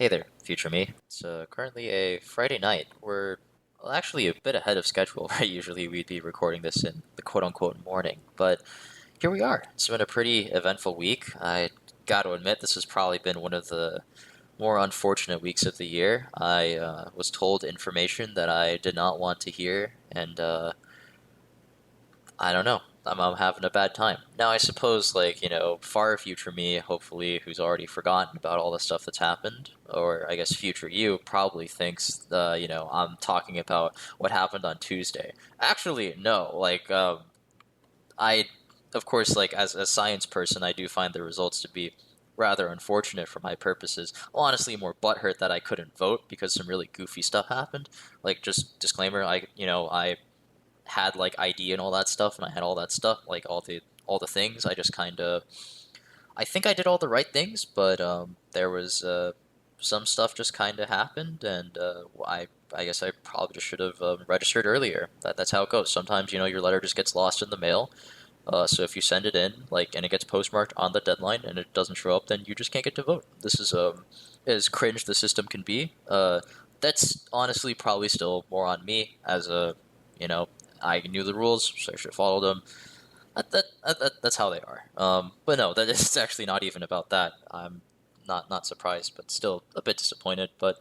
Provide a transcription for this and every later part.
Hey there, future me. It's currently a Friday night. We're actually a bit ahead of schedule, right? Usually we'd be recording this in the quote unquote morning, but here we are. It's been a pretty eventful week. I got to admit, this has probably been one of the more unfortunate weeks of the year. I was told information that I did not want to hear, and I don't know. I'm having a bad time. Now, I suppose, far future me, hopefully, who's already forgotten about all the stuff that's happened, or I guess future you probably thinks, I'm talking about what happened on Tuesday. Actually, no. I, of course, as a science person, I do find the results to be rather unfortunate for my purposes. Honestly, more butthurt that I couldn't vote because some really goofy stuff happened. Just disclaimer, I had ID and all that stuff, and I had all that stuff, all the things. I just kind of, I think I did all the right things, but there was some stuff just kind of happened, and I guess I probably just should have registered earlier. That's how it goes. Sometimes your letter just gets lost in the mail. So if you send it in, and it gets postmarked on the deadline, and it doesn't show up, then you just can't get to vote. This is as cringe the system can be. That's honestly probably still more on me as a you know I knew the rules, so I should have followed them. That's how they are. But no, that is actually not even about that. I'm not surprised, but still a bit disappointed. But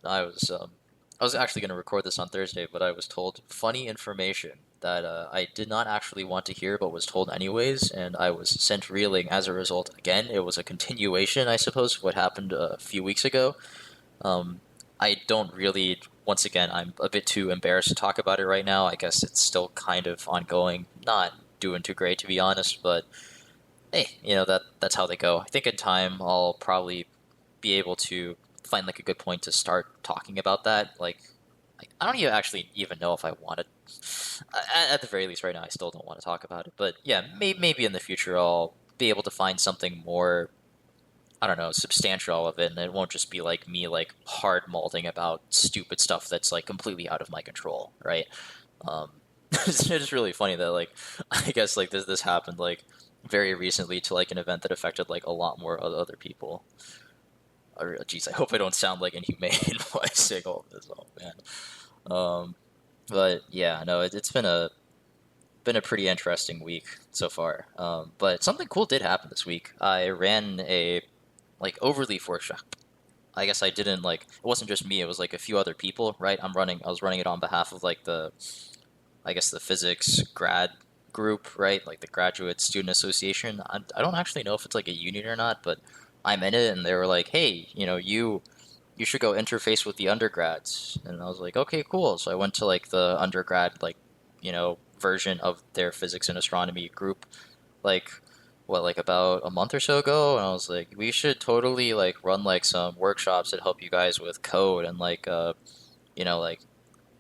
I was I was actually going to record this on Thursday, but I was told funny information that I did not actually want to hear, but was told anyways, and I was sent reeling as a result. Again, it was a continuation, I suppose, of what happened a few weeks ago. Um, I don't really. Once again, I'm a bit too embarrassed to talk about it right now. I guess it's still kind of ongoing. Not doing too great, to be honest, but hey, that's how they go. I think in time I'll probably be able to find a good point to start talking about that. I don't even actually even know if I want to. At the very least, right now, I still don't want to talk about it. But yeah, maybe in the future I'll be able to find something more, I don't know, substantial of it, and it won't just be me hard moulding about stupid stuff that's completely out of my control, right? Um, it's just really funny that I guess this happened very recently to an event that affected a lot more other people. Geez, I hope I don't sound inhumane while I say all this. Oh man. But yeah, no, it's been a pretty interesting week so far. But something cool did happen this week. I ran a overleaf workshop. I guess I didn't it wasn't just me, it was a few other people, right? I was running it on behalf of the I guess the physics grad group, right? The graduate student association. I don't actually know if it's a union or not, but I'm in it, and they were like, "Hey, you should go interface with the undergrads." And I was like, "Okay, cool." So I went to the undergrad version of their physics and astronomy group, like about a month or so ago, and I was like, we should totally run some workshops that help you guys with code and like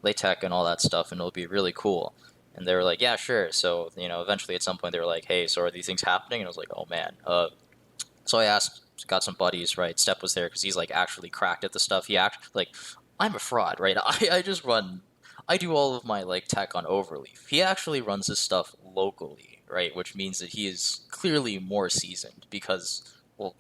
LaTeX and all that stuff, and it'll be really cool. And they were like, yeah, sure. So eventually at some point they were like, hey, so are these things happening? And I was like, oh man. So I asked, got some buddies, right? Step was there because he's actually cracked at the stuff. I'm a fraud, right? I just run, I do all of my tech on Overleaf. He actually runs his stuff locally, right? Which means that he is clearly more seasoned because, well,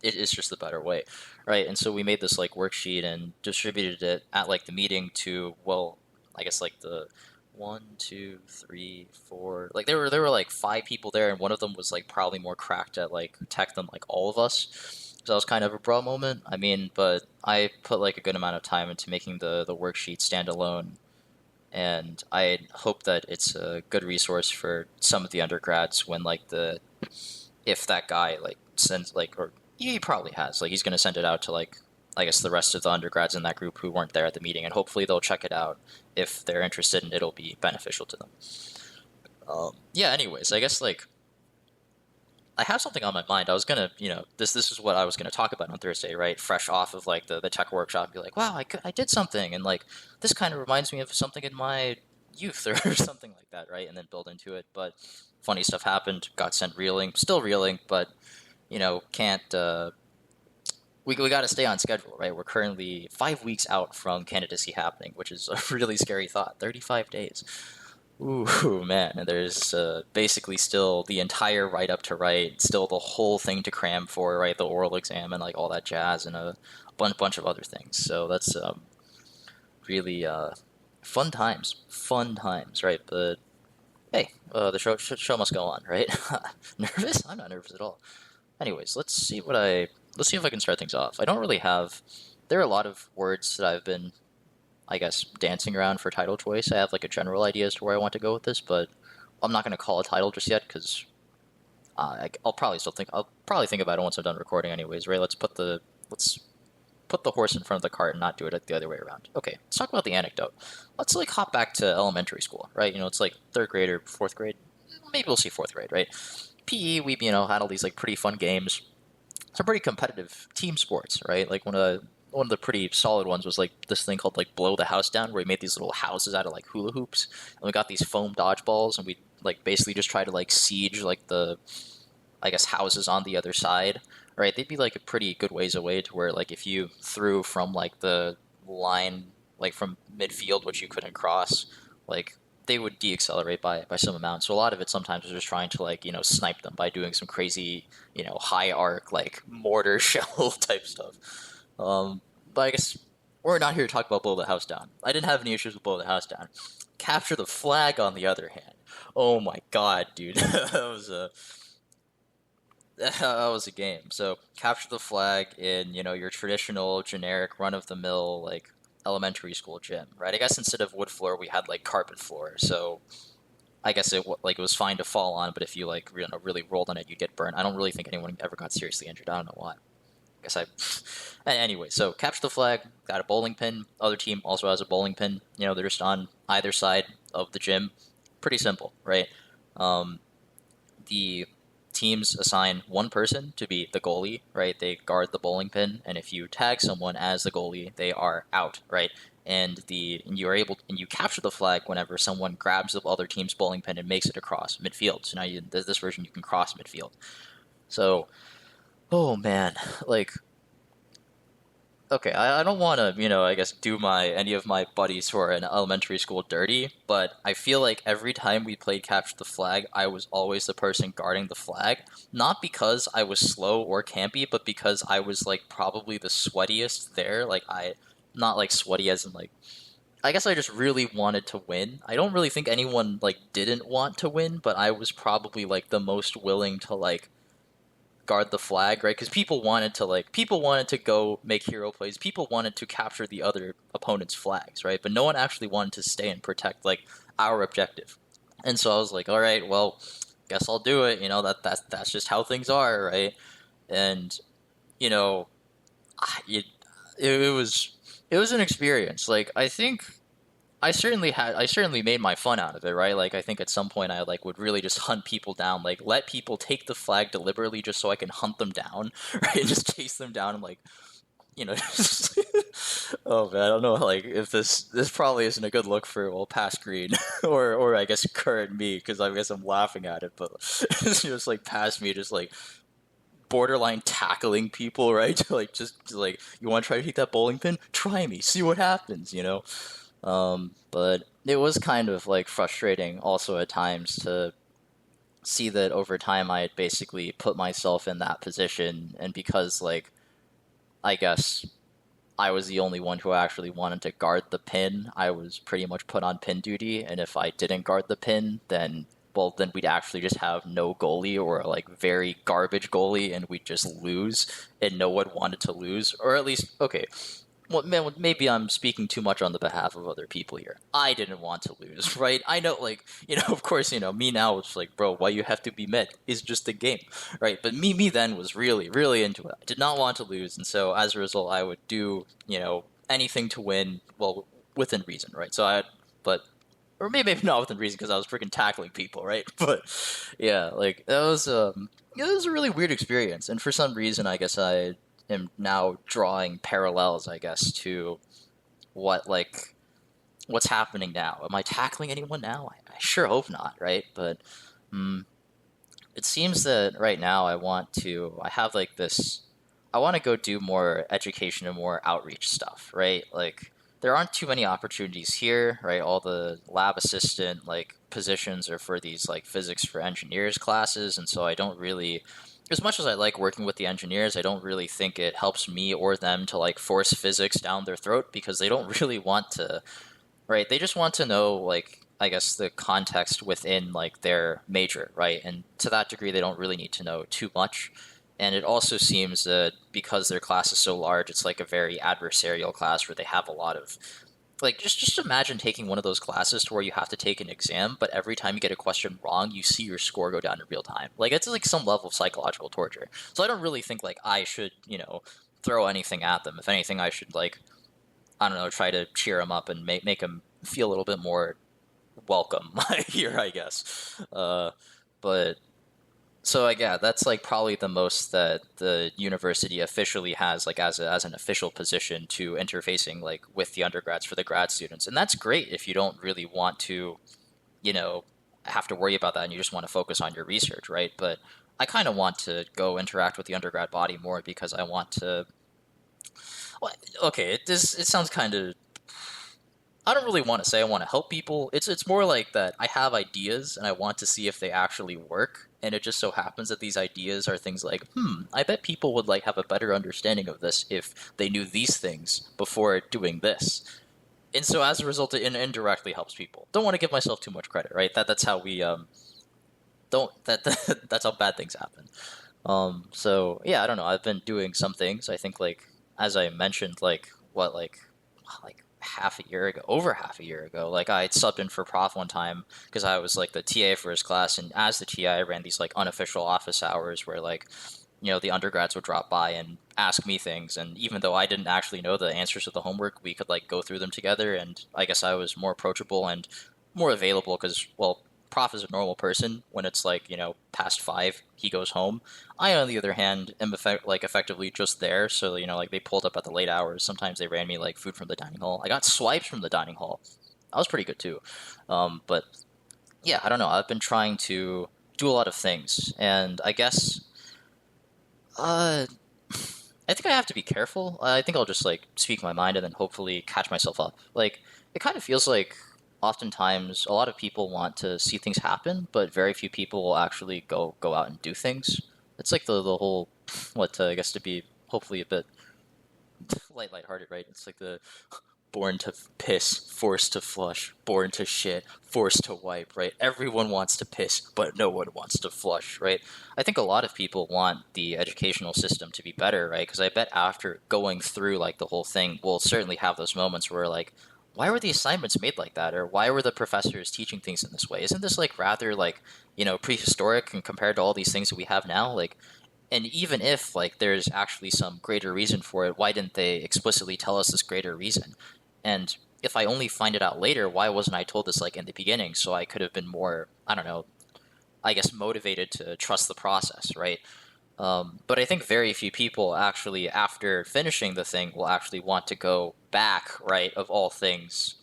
it's just the better way, right? And so we made this worksheet and distributed it at the meeting to, well, I guess the one, two, three, four. There were five people there, and one of them was probably more cracked at tech than all of us. So that was kind of a bro moment. I mean, but I put a good amount of time into making the worksheet stand alone, and I hope that it's a good resource for some of the undergrads when if that guy sends or he probably has he's going to send it out to I guess the rest of the undergrads in that group who weren't there at the meeting, and hopefully they'll check it out if they're interested, and it'll be beneficial to them. Yeah. Anyways, I guess I have something on my mind. I was gonna, this is what I was gonna talk about on Thursday, right? Fresh off of the tech workshop, be like, wow, I did something, and this kind of reminds me of something in my youth or something like that, right? And then build into it. But funny stuff happened. Got sent reeling, still reeling, but can't. We got to stay on schedule, right? We're currently 5 weeks out from candidacy happening, which is a really scary thought. 35 days. Ooh, man, and there's basically still the entire right up to right, still the whole thing to cram for, right? The oral exam and like all that jazz and a bunch of other things. So that's really fun times, right? But hey, the show must go on, right? Nervous? I'm not nervous at all. Anyways, let's see if I can start things off. I don't really have. There are a lot of words that I've been, I guess, dancing around for title choice. I have like a general idea as to where I want to go with this, but I'm not going to call a title just yet because I'll probably think about it once I'm done recording, anyways. Right? Let's put the horse in front of the cart and not do it the other way around. Okay, let's talk about the anecdote. Let's like hop back to elementary school, right? It's like third grade or fourth grade. Maybe we'll see fourth grade, right? PE, we had all these like pretty fun games. Some pretty competitive team sports, right? Like one of the pretty solid ones was like this thing called like blow the house down, where we made these little houses out of like hula hoops, and we got these foam dodgeballs, and we like basically just try to like siege like the, I guess, houses on the other side, right? They'd be like a pretty good ways away to where like if you threw from like the line, like from midfield, which you couldn't cross, like they would deaccelerate by some amount. So a lot of it sometimes was just trying to like snipe them by doing some crazy high arc like mortar shell type stuff. But I guess we're not here to talk about blow the house down. I didn't have any issues with blow the house down. Capture the flag, on the other hand. Oh my god, dude, that was a game. So capture the flag in your traditional generic run of the mill like elementary school gym, right? I guess instead of wood floor we had like carpet floor. So I guess it was fine to fall on, but if you like really rolled on it, you'd get burned. I don't really think anyone ever got seriously injured. I don't know why. Guess I. Anyway, so capture the flag. Got a bowling pin. Other team also has a bowling pin. They're just on either side of the gym. Pretty simple, right? The teams assign one person to be the goalie, right? They guard the bowling pin, and if you tag someone as the goalie, they are out, right? And you capture the flag whenever someone grabs the other team's bowling pin and makes it across midfield. So now this version you can cross midfield. So, oh man, like, okay, I don't want to, I guess do any of my buddies who are in elementary school dirty, but I feel like every time we played Capture the Flag, I was always the person guarding the flag. Not because I was slow or campy, but because I was like probably the sweatiest there. Not like sweaty as in like, I guess I just really wanted to win. I don't really think anyone like didn't want to win, but I was probably like the most willing to like guard the flag, right? Because people wanted to go make hero plays. People wanted to capture the other opponent's flags, right? But no one actually wanted to stay and protect like our objective. And so I was like, all right, well, guess I'll do it. That's just how things are, right? And you know, it was an experience. Like I think I certainly made my fun out of it, right? Like I think at some point I like would really just hunt people down, like let people take the flag deliberately just so I can hunt them down, right? And just chase them down and like just, oh man, I don't know like if this probably isn't a good look for past Green or I guess current me because I guess I'm laughing at it, but it's just like past me just like borderline tackling people, right? Like just like you want to try to take that bowling pin? Try me, see what happens. But it was kind of like frustrating also at times to see that over time I had basically put myself in that position, and because like I guess I was the only one who actually wanted to guard the pin, I was pretty much put on pin duty, and if I didn't guard the pin, then we'd actually just have no goalie or like very garbage goalie, and we'd just lose, and no one wanted to lose, or at least okay. Well, man, maybe I'm speaking too much on the behalf of other people here. I didn't want to lose, right? I know, like, of course, me now it's like, bro, why you have to be mid? It's just a game, right? But me then was really, really into it. I did not want to lose, and so as a result, I would do, anything to win, well, within reason, right? But, or maybe not within reason because I was freaking tackling people, right? But, yeah, like, it was a really weird experience, and for some reason, I guess I am now drawing parallels, I guess, to what's happening now. Am I tackling anyone now? I sure hope not, right? But it seems that right now I want to go do more education and more outreach stuff, right? Like there aren't too many opportunities here, right? All the lab assistant like positions are for these like physics for engineers classes, and so I don't really, as much as I like working with the engineers, I don't really think it helps me or them to like force physics down their throat because they don't really want to, right? They just want to know like I guess the context within like their major, right? And to that degree, they don't really need to know too much. And it also seems that because their class is so large, it's like a very adversarial class where they have a lot of like just imagine taking one of those classes to where you have to take an exam, but every time you get a question wrong, you see your score go down in real time. Like it's like some level of psychological torture. So I don't really think like I should, throw anything at them. If anything, I should like I don't know, try to cheer them up and make them feel a little bit more welcome here, I guess. But so like yeah, that's like probably the most that the university officially has like as an official position to interfacing like with the undergrads for the grad students, and that's great if you don't really want to, you know, have to worry about that and you just want to focus on your research, right? But I kind of want to go interact with the undergrad body more because I want to. Well, okay, it sounds kind of I don't really want to say I want to help people. It's more like that I have ideas and I want to see if they actually work. And it just so happens that these ideas are things like, I bet people would like have a better understanding of this if they knew these things before doing this. And so as a result, it indirectly helps people. Don't want to give myself too much credit, right? That's how we don't that's how bad things happen. So yeah, I don't know. I've been doing some things. I think like as I mentioned, like half a year ago, over half a year ago, like I subbed in for Prof one time because I was like the TA for his class, and as the TA, I ran these like unofficial office hours where like the undergrads would drop by and ask me things, and even though I didn't actually know the answers to the homework, we could like go through them together, and I guess I was more approachable and more available because well. Prof is a normal person. When it's like past 5, he goes home. I, on the other hand, am effectively just there. So like they pulled up at the late hours. Sometimes they ran me like food from the dining hall. I got swipes from the dining hall. That was pretty good too. But yeah, I don't know. I've been trying to do a lot of things, and I guess uh, I think I have to be careful. I think I'll just like speak my mind and then hopefully catch myself up. Like it kind of feels like oftentimes a lot of people want to see things happen, but very few people will actually go out and do things. It's like the whole what I guess to be hopefully a bit lighthearted, right? It's like the born to piss, forced to flush, born to shit, forced to wipe, right? Everyone wants to piss, but no one wants to flush, right? I think a lot of people want the educational system to be better, right? Because I bet after going through like the whole thing, we'll certainly have those moments where like, why were the assignments made like that? Or why were the professors teaching things in this way? Isn't this like rather like, prehistoric and compared to all these things that we have now? Like, and even if like there's actually some greater reason for it, why didn't they explicitly tell us this greater reason? And if I only find it out later, why wasn't I told this like in the beginning? So I could have been more, I don't know, I guess motivated to trust the process, right? But I think very few people actually, after finishing the thing, will actually want to go back, right, of all things,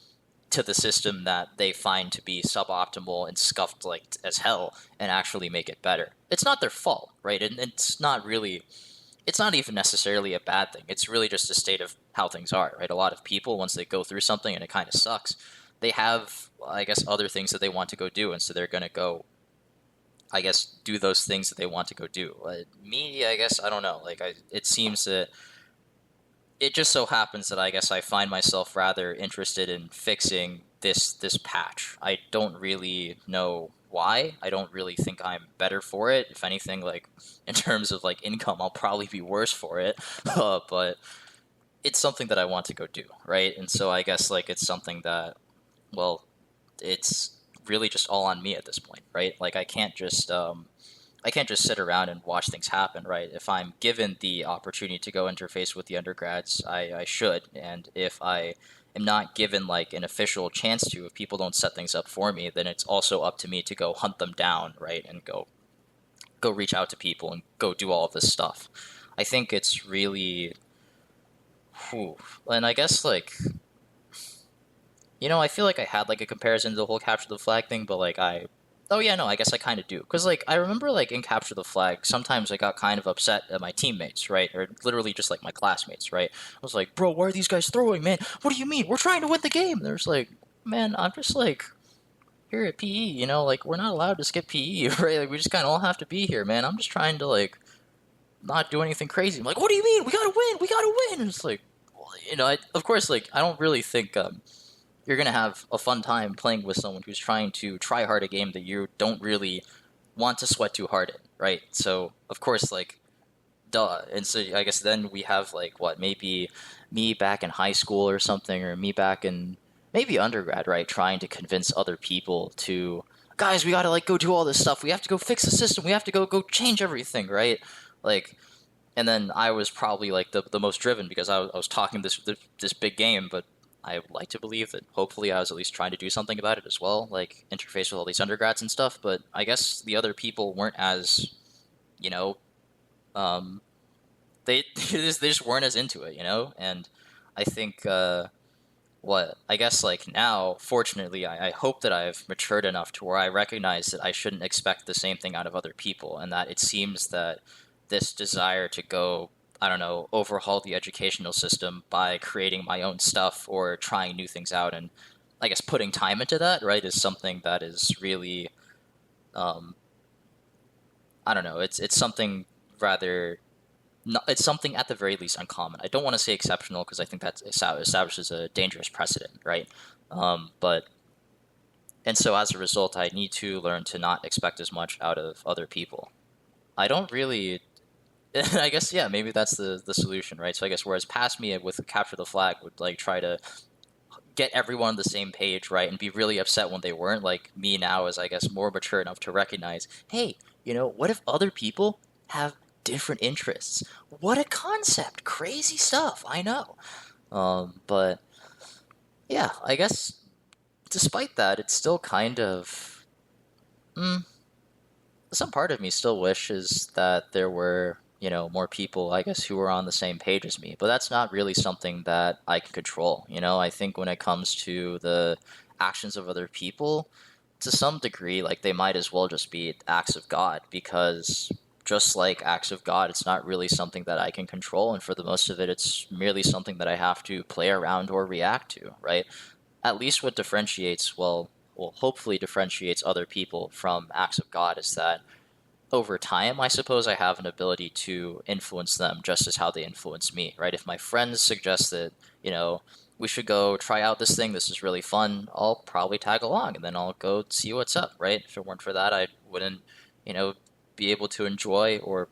to the system that they find to be suboptimal and scuffed like as hell and actually make it better. It's not their fault, right? And it's not even necessarily a bad thing. It's really just a state of how things are, right? A lot of people, once they go through something and it kind of sucks, they have, I guess, other things that they want to go do, and so they're going to go, I guess, do those things that they want to go do. Me, I guess, I don't know. Like, it seems that it just so happens that I guess I find myself rather interested in fixing this patch. I don't really know why. I don't really think I'm better for it. If anything, like in terms of like income, I'll probably be worse for it. But it's something that I want to go do, right? And so I guess like it's something that, well, it's really just all on me at this point, right? Like I can't just sit around and watch things happen, right? If I'm given the opportunity to go interface with the undergrads, I should. And if I am not given like an official chance to, if people don't set things up for me, then it's also up to me to go hunt them down, right? And go reach out to people and go do all of this stuff. I think it's really, and I guess like, I feel like I had like a comparison to the whole capture the flag thing, but like Oh yeah, no, I guess I kind of do. Because, like, I remember, like, in Capture the Flag, sometimes I got kind of upset at my teammates, right? Or literally just, like, my classmates, right? I was like, bro, why are these guys throwing, man? What do you mean? We're trying to win the game. They're just like, man, I'm just, like, here at PE, like, we're not allowed to skip PE, right? Like, we just kind of all have to be here, man. I'm just trying to, like, not do anything crazy. I'm like, what do you mean? We gotta win! We gotta win! And it's like, well, of course, like, I don't really think, you're gonna have a fun time playing with someone who's trying to try hard a game that you don't really want to sweat too hard in, right? So of course, like, duh. And so I guess then we have, like, what, maybe me back in high school or something, or me back in maybe undergrad, right? Trying to convince other people to, guys, we gotta, like, go do all this stuff. We have to go fix the system. We have to go change everything, right? Like, and then I was probably, like, the most driven because I was talking this big game, but I would like to believe that hopefully I was at least trying to do something about it as well, like interface with all these undergrads and stuff. But I guess the other people weren't as, you know, um, they just weren't as into it, And I think what I guess, like, now, fortunately, I hope that I've matured enough to where I recognize that I shouldn't expect the same thing out of other people, and that it seems that this desire to go, I don't know, overhaul the educational system by creating my own stuff or trying new things out, and I guess putting time into that, right, is something that is really, um, I don't know, it's something rather, no, it's something at the very least uncommon. I don't want to say exceptional because I think that establishes a dangerous precedent, right? But and so as a result, I need to learn to not expect as much out of other people. I don't really. I guess, yeah, maybe that's the solution, right? So I guess whereas past me with Capture the Flag would, like, try to get everyone on the same page, right, and be really upset when they weren't. Like, me now is, I guess, more mature enough to recognize, hey, what if other people have different interests? What a concept! Crazy stuff. I know. But yeah, I guess despite that, it's still kind of. Some part of me still wishes that there were, more people, I guess, who were on the same page as me. But that's not really something that I can control. I think when it comes to the actions of other people, to some degree, like, they might as well just be acts of God, because just like acts of God, it's not really something that I can control, and for the most of it, it's merely something that I have to play around or react to, right? At least what differentiates, hopefully differentiates other people from acts of God is that over time, I suppose I have an ability to influence them just as how they influence me, right? If my friends suggest that, we should go try out this thing, this is really fun, I'll probably tag along and then I'll go see what's up, right? If it weren't for that, I wouldn't, be able to enjoy or,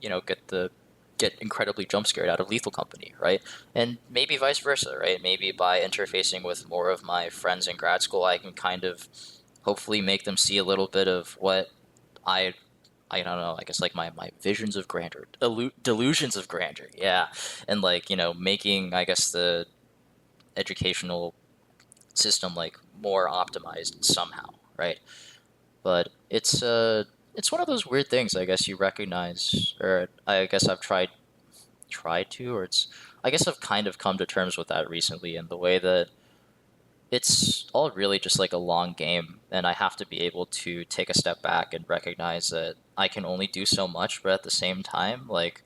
get incredibly jump scared out of Lethal Company, right? And maybe vice versa, right? Maybe by interfacing with more of my friends in grad school, I can kind of hopefully make them see a little bit of what I don't know, I guess, like, my visions of grandeur, delusions of grandeur, yeah. And, like, making, I guess, the educational system, like, more optimized somehow, right? But it's one of those weird things, I guess, you recognize, or I guess I've tried to, or I guess I've kind of come to terms with that recently, in the way that it's all really just like a long game, and I have to be able to take a step back and recognize that I can only do so much, but at the same time, like,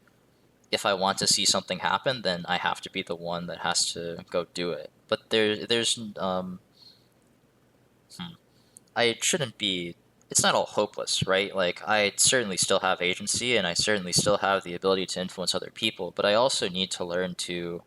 if I want to see something happen, then I have to be the one that has to go do it. But there's I shouldn't be. It's not all hopeless, right? Like, I certainly still have agency, and I certainly still have the ability to influence other people, but I also need to learn to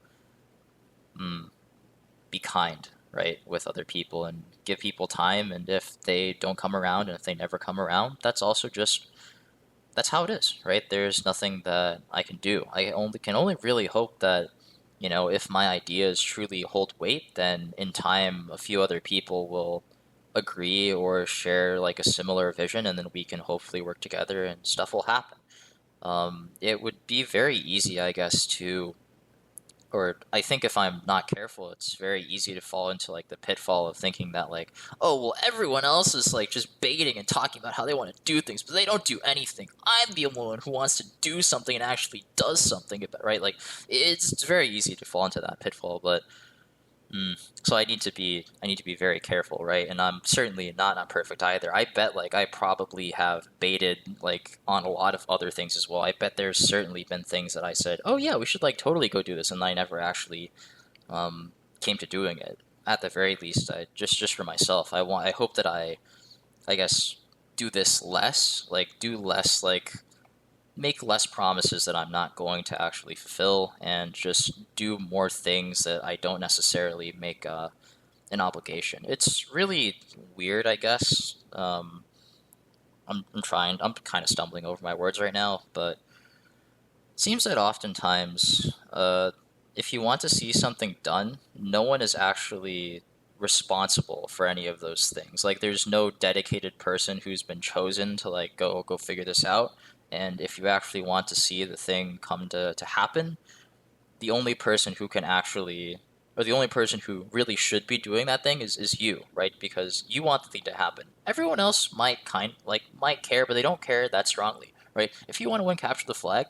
be kind, right, with other people, and give people time. And if they don't come around, and if they never come around, that's how it is, right? There's nothing that I can do. I can only really hope that, if my ideas truly hold weight, then in time a few other people will agree or share, like, a similar vision, and then we can hopefully work together and stuff will happen. It would be very easy, I guess, or I think if I'm not careful, it's very easy to fall into, like, the pitfall of thinking that, like, oh, well, everyone else is, like, just baiting and talking about how they want to do things, but they don't do anything. I'm the one who wants to do something and actually does something about it, right? Like, it's very easy to fall into that pitfall, but So I need to be very careful, right? And I'm certainly not perfect either. I bet like I probably have baited like on a lot of other things as well. I bet there's certainly been things that I said, oh yeah, we should like totally go do this, and I never actually um, came to doing it. At the very least, I just for myself, I hope that I guess do this less, like do less, like make less promises that I'm not going to actually fulfill, and just do more things that I don't necessarily make an obligation. It's really weird, I guess. I'm kind of stumbling over my words right now, but it seems that oftentimes, if you want to see something done, no one is actually responsible for any of those things. Like, there's no dedicated person who's been chosen to like go figure this out. And if you actually want to see the thing come to happen, the only person who can actually, or the only person who really should be doing that thing is you, right? Because you want the thing to happen. Everyone else might care, but they don't care that strongly, right? If you want to win capture the flag,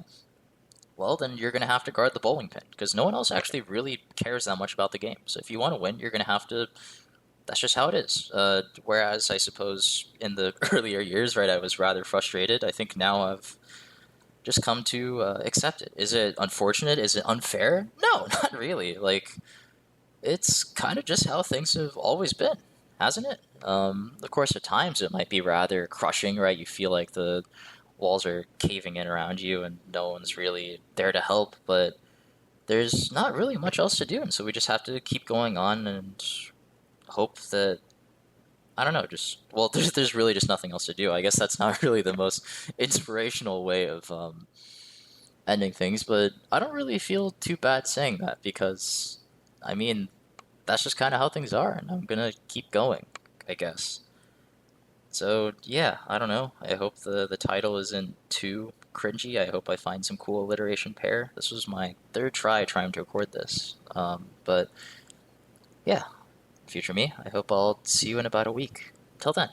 well, then you're going to have to guard the bowling pin because no one else actually really cares that much about the game. So if you want to win, you're going to have to. That's just how it is. Whereas I suppose in the earlier years, right, I was rather frustrated. I think now I've just come to accept it. Is it unfortunate? Is it unfair? No, not really. Like, it's kind of just how things have always been, hasn't it? Of course, at times it might be rather crushing, right? You feel like the walls are caving in around you and no one's really there to help, but there's not really much else to do, and so we just have to keep going on and hope that I don't know, just well, there's really just nothing else to do. I guess that's not really the most inspirational way of ending things, but I don't really feel too bad saying that because I mean that's just kind of how things are, and I'm gonna keep going, I guess. So yeah, I don't know. I hope the title isn't too cringy. I hope I find some cool alliteration pair. This was my third try trying to record this. But yeah, future me, I hope I'll see you in about a week. Till then.